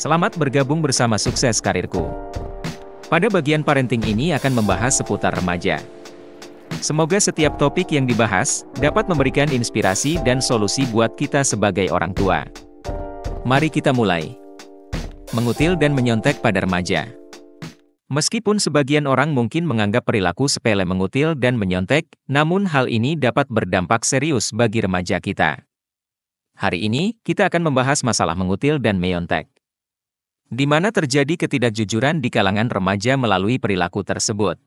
Selamat bergabung bersama Sukses Karirku. Pada bagian parenting ini akan membahas seputar remaja. Semoga setiap topik yang dibahas dapat memberikan inspirasi dan solusi buat kita sebagai orang tua. Mari kita mulai. Mengutil dan menyontek pada remaja. Meskipun sebagian orang mungkin menganggap perilaku sepele mengutil dan menyontek, namun hal ini dapat berdampak serius bagi remaja kita. Hari ini, kita akan membahas masalah mengutil dan menyontek, di mana terjadi ketidakjujuran di kalangan remaja melalui perilaku tersebut.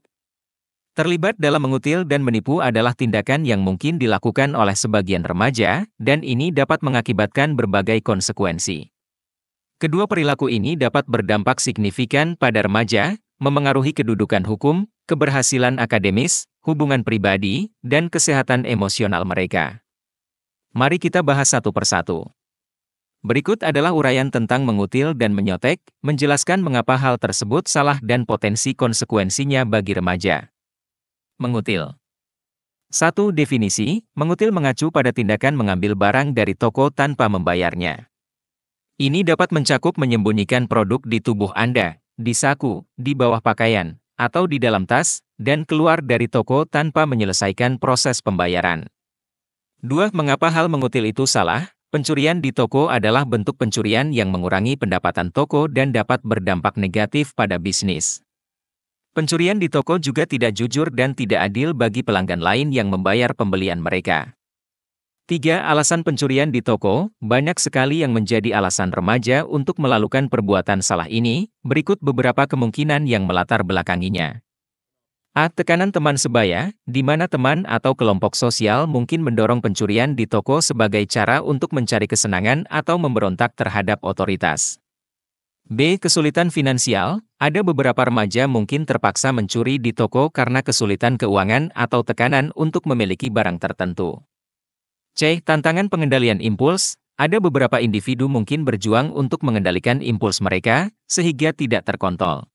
Terlibat dalam mengutil dan menipu adalah tindakan yang mungkin dilakukan oleh sebagian remaja, dan ini dapat mengakibatkan berbagai konsekuensi. Kedua perilaku ini dapat berdampak signifikan pada remaja, memengaruhi kedudukan hukum, keberhasilan akademis, hubungan pribadi, dan kesehatan emosional mereka. Mari kita bahas satu persatu. Berikut adalah uraian tentang mengutil dan menyontek, menjelaskan mengapa hal tersebut salah dan potensi konsekuensinya bagi remaja. Mengutil. 1. Definisi, mengutil mengacu pada tindakan mengambil barang dari toko tanpa membayarnya. Ini dapat mencakup menyembunyikan produk di tubuh Anda, di saku, di bawah pakaian, atau di dalam tas, dan keluar dari toko tanpa menyelesaikan proses pembayaran. 2. Mengapa hal mengutil itu salah? Pencurian di toko adalah bentuk pencurian yang mengurangi pendapatan toko dan dapat berdampak negatif pada bisnis. Pencurian di toko juga tidak jujur dan tidak adil bagi pelanggan lain yang membayar pembelian mereka. 3. Alasan pencurian di toko, banyak sekali yang menjadi alasan remaja untuk melakukan perbuatan salah ini, berikut beberapa kemungkinan yang melatar belakanginya. A. Tekanan teman sebaya, di mana teman atau kelompok sosial mungkin mendorong pencurian di toko sebagai cara untuk mencari kesenangan atau memberontak terhadap otoritas. B. Kesulitan finansial, ada beberapa remaja mungkin terpaksa mencuri di toko karena kesulitan keuangan atau tekanan untuk memiliki barang tertentu. C. Tantangan pengendalian impuls, ada beberapa individu mungkin berjuang untuk mengendalikan impuls mereka, sehingga tidak terkontrol.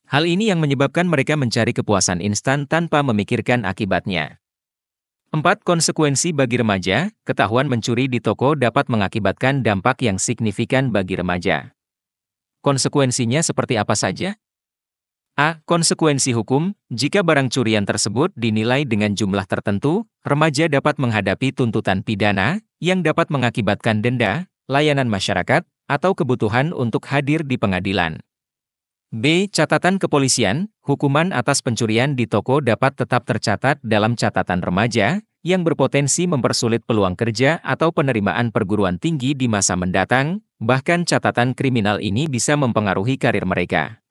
Hal ini yang menyebabkan mereka mencari kepuasan instan tanpa memikirkan akibatnya. 4. Konsekuensi bagi remaja, ketahuan mencuri di toko dapat mengakibatkan dampak yang signifikan bagi remaja. Konsekuensinya seperti apa saja? A. Konsekuensi hukum, jika barang curian tersebut dinilai dengan jumlah tertentu, remaja dapat menghadapi tuntutan pidana, yang dapat mengakibatkan denda, layanan masyarakat, atau kebutuhan untuk hadir di pengadilan. B. Catatan kepolisian, hukuman atas pencurian di toko dapat tetap tercatat dalam catatan remaja, yang berpotensi mempersulit peluang kerja atau penerimaan perguruan tinggi di masa mendatang, bahkan catatan kriminal ini bisa mempengaruhi karir mereka.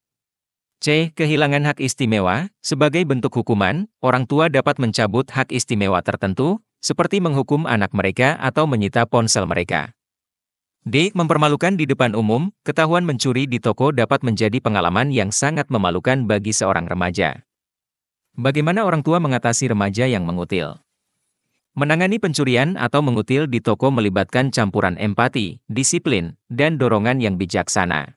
C. Kehilangan hak istimewa, sebagai bentuk hukuman, orang tua dapat mencabut hak istimewa tertentu, seperti menghukum anak mereka atau menyita ponsel mereka. D. Mempermalukan di depan umum, ketahuan mencuri di toko dapat menjadi pengalaman yang sangat memalukan bagi seorang remaja. Bagaimana orang tua mengatasi remaja yang mengutil? Menangani pencurian atau mengutil di toko melibatkan campuran empati, disiplin, dan dorongan yang bijaksana.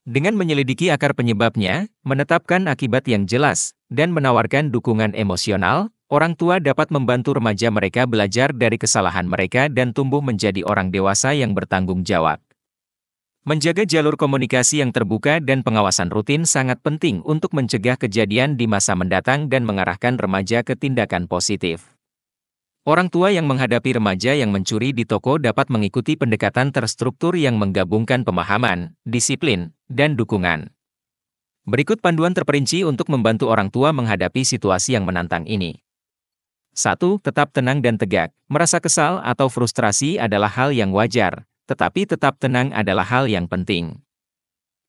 Dengan menyelidiki akar penyebabnya, menetapkan akibat yang jelas, dan menawarkan dukungan emosional, orang tua dapat membantu remaja mereka belajar dari kesalahan mereka dan tumbuh menjadi orang dewasa yang bertanggung jawab. Menjaga jalur komunikasi yang terbuka dan pengawasan rutin sangat penting untuk mencegah kejadian di masa mendatang dan mengarahkan remaja ke tindakan positif. Orang tua yang menghadapi remaja yang mencuri di toko dapat mengikuti pendekatan terstruktur yang menggabungkan pemahaman, disiplin, dan dukungan. Berikut panduan terperinci untuk membantu orang tua menghadapi situasi yang menantang ini. 1. Tetap tenang dan tegak. Merasa kesal atau frustrasi adalah hal yang wajar, tetapi tetap tenang adalah hal yang penting.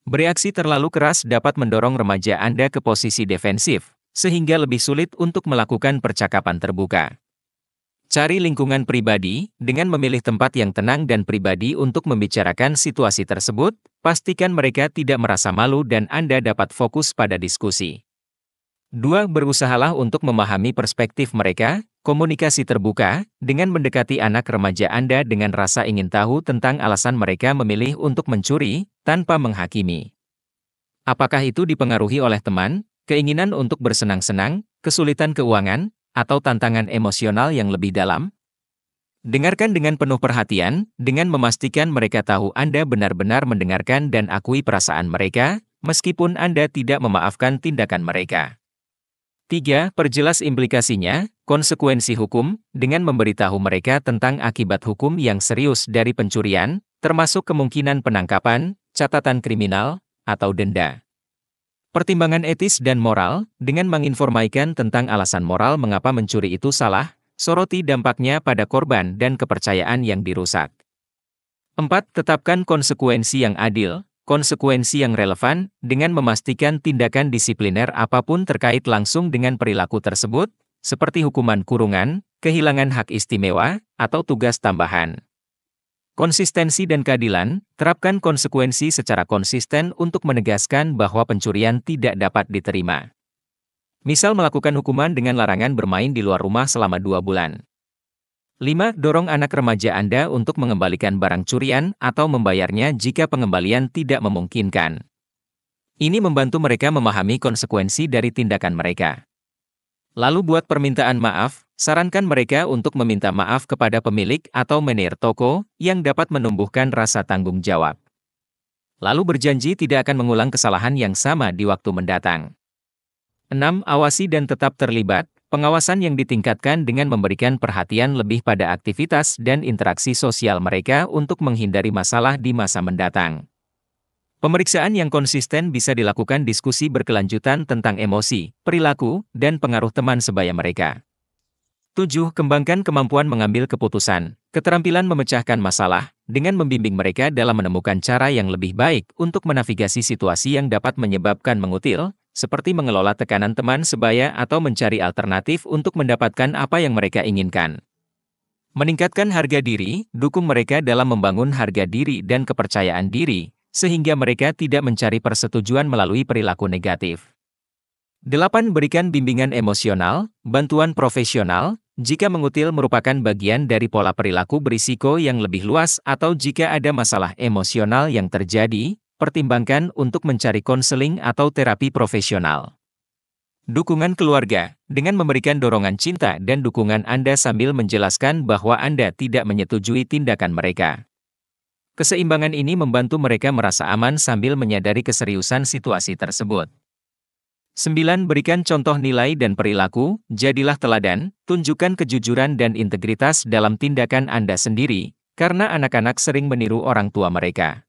Bereaksi terlalu keras dapat mendorong remaja Anda ke posisi defensif, sehingga lebih sulit untuk melakukan percakapan terbuka. Cari lingkungan pribadi, dengan memilih tempat yang tenang dan pribadi untuk membicarakan situasi tersebut, pastikan mereka tidak merasa malu dan Anda dapat fokus pada diskusi. 2. Berusahalah untuk memahami perspektif mereka, komunikasi terbuka, dengan mendekati anak remaja Anda dengan rasa ingin tahu tentang alasan mereka memilih untuk mencuri, tanpa menghakimi. Apakah itu dipengaruhi oleh teman, keinginan untuk bersenang-senang, kesulitan keuangan, atau tantangan emosional yang lebih dalam? Dengarkan dengan penuh perhatian, dengan memastikan mereka tahu Anda benar-benar mendengarkan dan akui perasaan mereka, meskipun Anda tidak memaafkan tindakan mereka. 3. Perjelas implikasinya, konsekuensi hukum, dengan memberitahu mereka tentang akibat hukum yang serius dari pencurian, termasuk kemungkinan penangkapan, catatan kriminal, atau denda. Pertimbangan etis dan moral, dengan menginformasikan tentang alasan moral mengapa mencuri itu salah, soroti dampaknya pada korban dan kepercayaan yang dirusak. 4. Tetapkan konsekuensi yang adil, konsekuensi yang relevan, dengan memastikan tindakan disipliner apapun terkait langsung dengan perilaku tersebut, seperti hukuman kurungan, kehilangan hak istimewa, atau tugas tambahan. Konsistensi dan keadilan, terapkan konsekuensi secara konsisten untuk menegaskan bahwa pencurian tidak dapat diterima. Misal melakukan hukuman dengan larangan bermain di luar rumah selama 2 bulan. 5. Dorong anak remaja Anda untuk mengembalikan barang curian atau membayarnya jika pengembalian tidak memungkinkan. Ini membantu mereka memahami konsekuensi dari tindakan mereka. Lalu buat permintaan maaf, sarankan mereka untuk meminta maaf kepada pemilik atau manajer toko yang dapat menumbuhkan rasa tanggung jawab. Lalu berjanji tidak akan mengulang kesalahan yang sama di waktu mendatang. 6. Awasi dan tetap terlibat, pengawasan yang ditingkatkan dengan memberikan perhatian lebih pada aktivitas dan interaksi sosial mereka untuk menghindari masalah di masa mendatang. Pemeriksaan yang konsisten bisa dilakukan diskusi berkelanjutan tentang emosi, perilaku, dan pengaruh teman sebaya mereka. 7. Kembangkan kemampuan mengambil keputusan, keterampilan memecahkan masalah, dengan membimbing mereka dalam menemukan cara yang lebih baik untuk menavigasi situasi yang dapat menyebabkan mengutil, seperti mengelola tekanan teman sebaya atau mencari alternatif untuk mendapatkan apa yang mereka inginkan. Meningkatkan harga diri, dukung mereka dalam membangun harga diri dan kepercayaan diri, sehingga mereka tidak mencari persetujuan melalui perilaku negatif. 8. Berikan bimbingan emosional, bantuan profesional, jika mengutil merupakan bagian dari pola perilaku berisiko yang lebih luas atau jika ada masalah emosional yang terjadi, pertimbangkan untuk mencari konseling atau terapi profesional. Dukungan keluarga, dengan memberikan dorongan cinta dan dukungan Anda sambil menjelaskan bahwa Anda tidak menyetujui tindakan mereka. Keseimbangan ini membantu mereka merasa aman sambil menyadari keseriusan situasi tersebut. 9. Berikan contoh nilai dan perilaku, jadilah teladan, tunjukkan kejujuran dan integritas dalam tindakan Anda sendiri, karena anak-anak sering meniru orang tua mereka.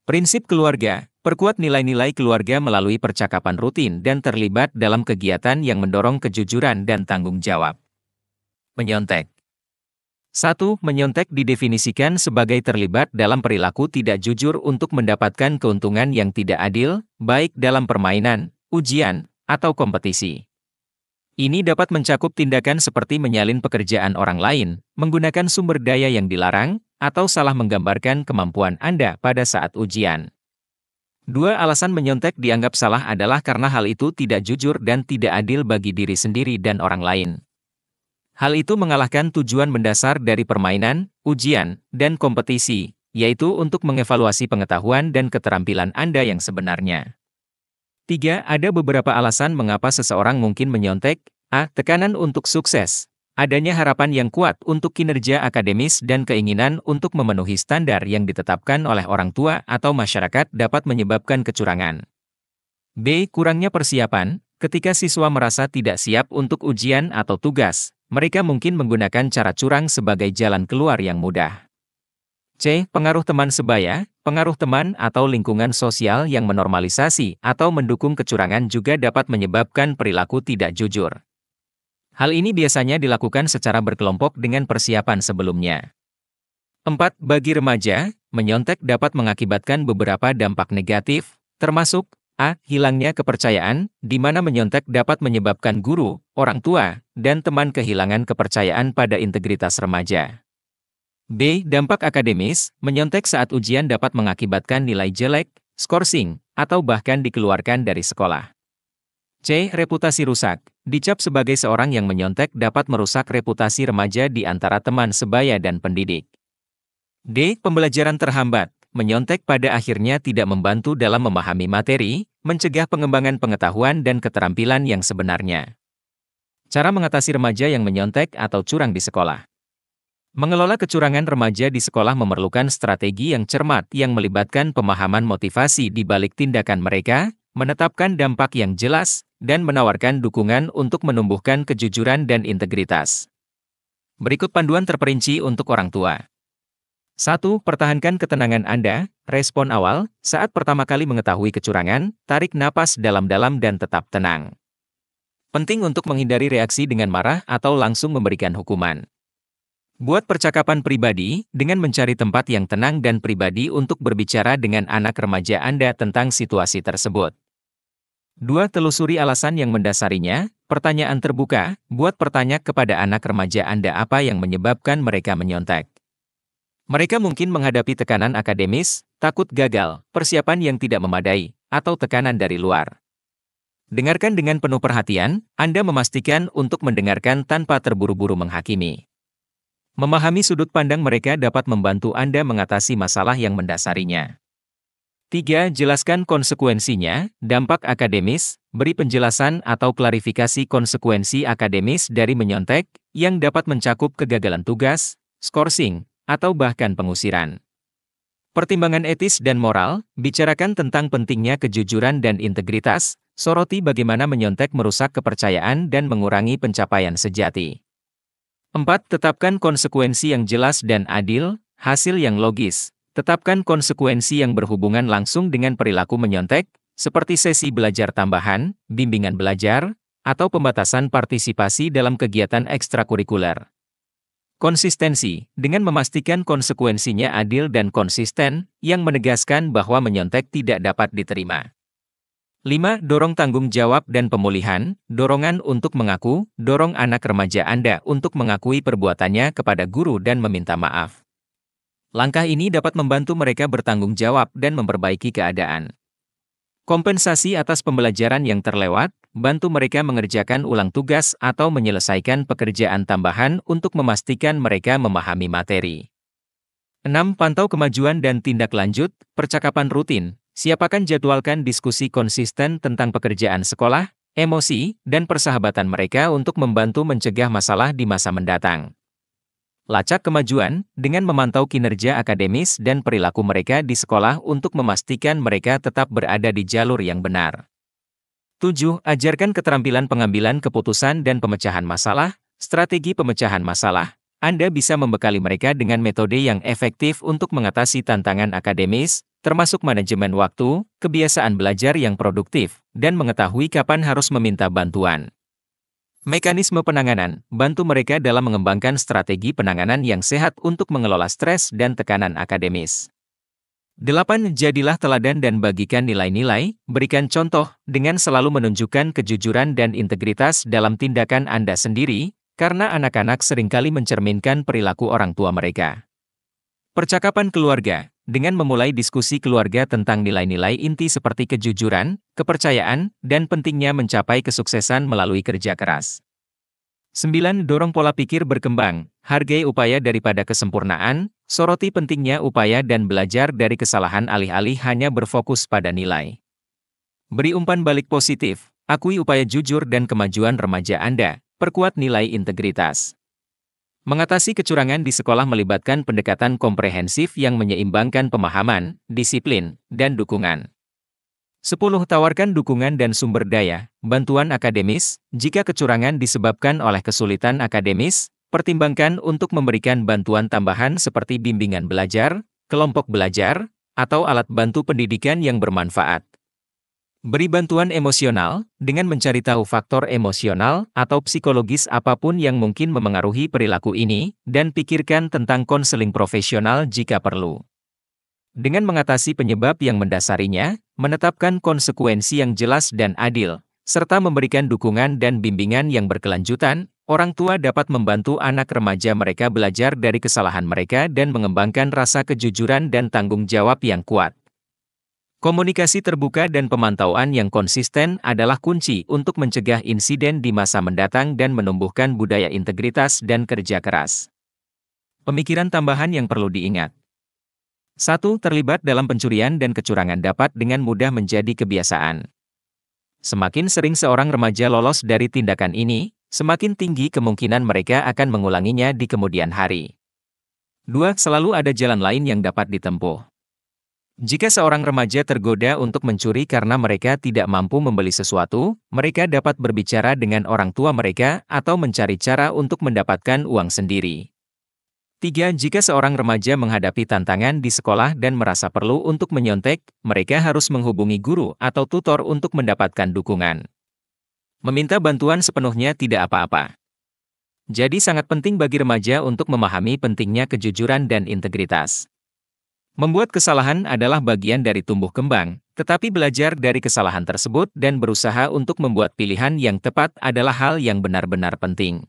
Prinsip keluarga, perkuat nilai-nilai keluarga melalui percakapan rutin dan terlibat dalam kegiatan yang mendorong kejujuran dan tanggung jawab. Menyontek. 1. Menyontek didefinisikan sebagai terlibat dalam perilaku tidak jujur untuk mendapatkan keuntungan yang tidak adil, baik dalam permainan, ujian, atau kompetisi. Ini dapat mencakup tindakan seperti menyalin pekerjaan orang lain, menggunakan sumber daya yang dilarang, atau salah menggambarkan kemampuan Anda pada saat ujian. 2. Alasan menyontek dianggap salah adalah karena hal itu tidak jujur dan tidak adil bagi diri sendiri dan orang lain. Hal itu mengalahkan tujuan mendasar dari permainan, ujian, dan kompetisi, yaitu untuk mengevaluasi pengetahuan dan keterampilan Anda yang sebenarnya. 3. Ada beberapa alasan mengapa seseorang mungkin menyontek. A. Tekanan untuk sukses. Adanya harapan yang kuat untuk kinerja akademis dan keinginan untuk memenuhi standar yang ditetapkan oleh orang tua atau masyarakat dapat menyebabkan kecurangan. B. Kurangnya persiapan. Ketika siswa merasa tidak siap untuk ujian atau tugas, mereka mungkin menggunakan cara curang sebagai jalan keluar yang mudah. C. Pengaruh teman sebaya. Pengaruh teman atau lingkungan sosial yang menormalisasi atau mendukung kecurangan juga dapat menyebabkan perilaku tidak jujur. Hal ini biasanya dilakukan secara berkelompok dengan persiapan sebelumnya. 4. Bagi remaja, menyontek dapat mengakibatkan beberapa dampak negatif, termasuk A. Hilangnya kepercayaan, di mana menyontek dapat menyebabkan guru, orang tua, dan teman kehilangan kepercayaan pada integritas remaja. B. Dampak akademis, menyontek saat ujian dapat mengakibatkan nilai jelek, skorsing, atau bahkan dikeluarkan dari sekolah. C. Reputasi rusak. Dicap sebagai seorang yang menyontek dapat merusak reputasi remaja di antara teman sebaya dan pendidik. D. Pembelajaran terhambat. Menyontek pada akhirnya tidak membantu dalam memahami materi, mencegah pengembangan pengetahuan dan keterampilan yang sebenarnya. Cara mengatasi remaja yang menyontek atau curang di sekolah. Mengelola kecurangan remaja di sekolah memerlukan strategi yang cermat yang melibatkan pemahaman motivasi di balik tindakan mereka, menetapkan dampak yang jelas, dan menawarkan dukungan untuk menumbuhkan kejujuran dan integritas. Berikut panduan terperinci untuk orang tua. 1. Pertahankan ketenangan Anda. Respon awal, saat pertama kali mengetahui kecurangan, tarik napas dalam-dalam dan tetap tenang. Penting untuk menghindari reaksi dengan marah atau langsung memberikan hukuman. Buat percakapan pribadi, dengan mencari tempat yang tenang dan pribadi untuk berbicara dengan anak remaja Anda tentang situasi tersebut. 2. Telusuri alasan yang mendasarinya. Pertanyaan terbuka, buat pertanyaan kepada anak remaja Anda apa yang menyebabkan mereka menyontek. Mereka mungkin menghadapi tekanan akademis, takut gagal, persiapan yang tidak memadai, atau tekanan dari luar. Dengarkan dengan penuh perhatian, Anda memastikan untuk mendengarkan tanpa terburu-buru menghakimi. Memahami sudut pandang mereka dapat membantu Anda mengatasi masalah yang mendasarinya. 3. Jelaskan konsekuensinya, dampak akademis, beri penjelasan atau klarifikasi konsekuensi akademis dari menyontek, yang dapat mencakup kegagalan tugas, skorsing, atau bahkan pengusiran. Pertimbangan etis dan moral, bicarakan tentang pentingnya kejujuran dan integritas, soroti bagaimana menyontek merusak kepercayaan dan mengurangi pencapaian sejati. 4. Tetapkan konsekuensi yang jelas dan adil, hasil yang logis. Tetapkan konsekuensi yang berhubungan langsung dengan perilaku menyontek, seperti sesi belajar tambahan, bimbingan belajar, atau pembatasan partisipasi dalam kegiatan ekstrakurikuler. Konsistensi, dengan memastikan konsekuensinya adil dan konsisten, yang menegaskan bahwa menyontek tidak dapat diterima. 5. Dorong tanggung jawab dan pemulihan, dorongan untuk mengaku, dorong anak remaja Anda untuk mengakui perbuatannya kepada guru dan meminta maaf. Langkah ini dapat membantu mereka bertanggung jawab dan memperbaiki keadaan. Kompensasi atas pembelajaran yang terlewat, bantu mereka mengerjakan ulang tugas atau menyelesaikan pekerjaan tambahan untuk memastikan mereka memahami materi. 6. Pantau kemajuan dan tindak lanjut, percakapan rutin. Siapakan jadwalkan diskusi konsisten tentang pekerjaan sekolah, emosi, dan persahabatan mereka untuk membantu mencegah masalah di masa mendatang. Lacak kemajuan, dengan memantau kinerja akademis dan perilaku mereka di sekolah untuk memastikan mereka tetap berada di jalur yang benar. 7. Ajarkan keterampilan pengambilan keputusan dan pemecahan masalah, strategi pemecahan masalah. Anda bisa membekali mereka dengan metode yang efektif untuk mengatasi tantangan akademis, termasuk manajemen waktu, kebiasaan belajar yang produktif, dan mengetahui kapan harus meminta bantuan. Mekanisme penanganan, bantu mereka dalam mengembangkan strategi penanganan yang sehat untuk mengelola stres dan tekanan akademis. 8. Jadilah teladan dan bagikan nilai-nilai, berikan contoh, dengan selalu menunjukkan kejujuran dan integritas dalam tindakan Anda sendiri, karena anak-anak seringkali mencerminkan perilaku orang tua mereka. Percakapan keluarga, dengan memulai diskusi keluarga tentang nilai-nilai inti seperti kejujuran, kepercayaan, dan pentingnya mencapai kesuksesan melalui kerja keras. 9. Dorong pola pikir berkembang, hargai upaya daripada kesempurnaan, soroti pentingnya upaya dan belajar dari kesalahan alih-alih hanya berfokus pada nilai. Beri umpan balik positif, akui upaya jujur dan kemajuan remaja Anda, perkuat nilai integritas. Mengatasi kecurangan di sekolah melibatkan pendekatan komprehensif yang menyeimbangkan pemahaman, disiplin, dan dukungan. 10. Tawarkan dukungan dan sumber daya, bantuan akademis. Jika kecurangan disebabkan oleh kesulitan akademis, pertimbangkan untuk memberikan bantuan tambahan seperti bimbingan belajar, kelompok belajar, atau alat bantu pendidikan yang bermanfaat. Beri bantuan emosional, dengan mencari tahu faktor emosional atau psikologis apapun yang mungkin memengaruhi perilaku ini, dan pikirkan tentang konseling profesional jika perlu. Dengan mengatasi penyebab yang mendasarinya, menetapkan konsekuensi yang jelas dan adil, serta memberikan dukungan dan bimbingan yang berkelanjutan, orang tua dapat membantu anak remaja mereka belajar dari kesalahan mereka dan mengembangkan rasa kejujuran dan tanggung jawab yang kuat. Komunikasi terbuka dan pemantauan yang konsisten adalah kunci untuk mencegah insiden di masa mendatang dan menumbuhkan budaya integritas dan kerja keras. Pemikiran tambahan yang perlu diingat. 1. Terlibat dalam pencurian dan kecurangan dapat dengan mudah menjadi kebiasaan. Semakin sering seorang remaja lolos dari tindakan ini, semakin tinggi kemungkinan mereka akan mengulanginya di kemudian hari. 2. Selalu ada jalan lain yang dapat ditempuh. Jika seorang remaja tergoda untuk mencuri karena mereka tidak mampu membeli sesuatu, mereka dapat berbicara dengan orang tua mereka atau mencari cara untuk mendapatkan uang sendiri. 3. Jika seorang remaja menghadapi tantangan di sekolah dan merasa perlu untuk menyontek, mereka harus menghubungi guru atau tutor untuk mendapatkan dukungan. Meminta bantuan sepenuhnya tidak apa-apa. Jadi sangat penting bagi remaja untuk memahami pentingnya kejujuran dan integritas. Membuat kesalahan adalah bagian dari tumbuh kembang, tetapi belajar dari kesalahan tersebut dan berusaha untuk membuat pilihan yang tepat adalah hal yang benar-benar penting.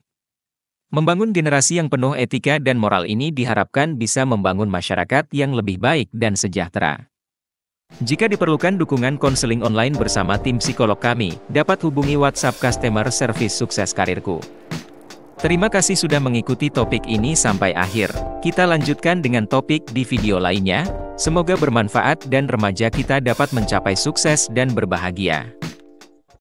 Membangun generasi yang penuh etika dan moral ini diharapkan bisa membangun masyarakat yang lebih baik dan sejahtera. Jika diperlukan dukungan konseling online bersama tim psikolog kami, dapat hubungi WhatsApp Customer Service Sukses Karirku. Terima kasih sudah mengikuti topik ini sampai akhir. Kita lanjutkan dengan topik di video lainnya. Semoga bermanfaat dan remaja kita dapat mencapai sukses dan berbahagia.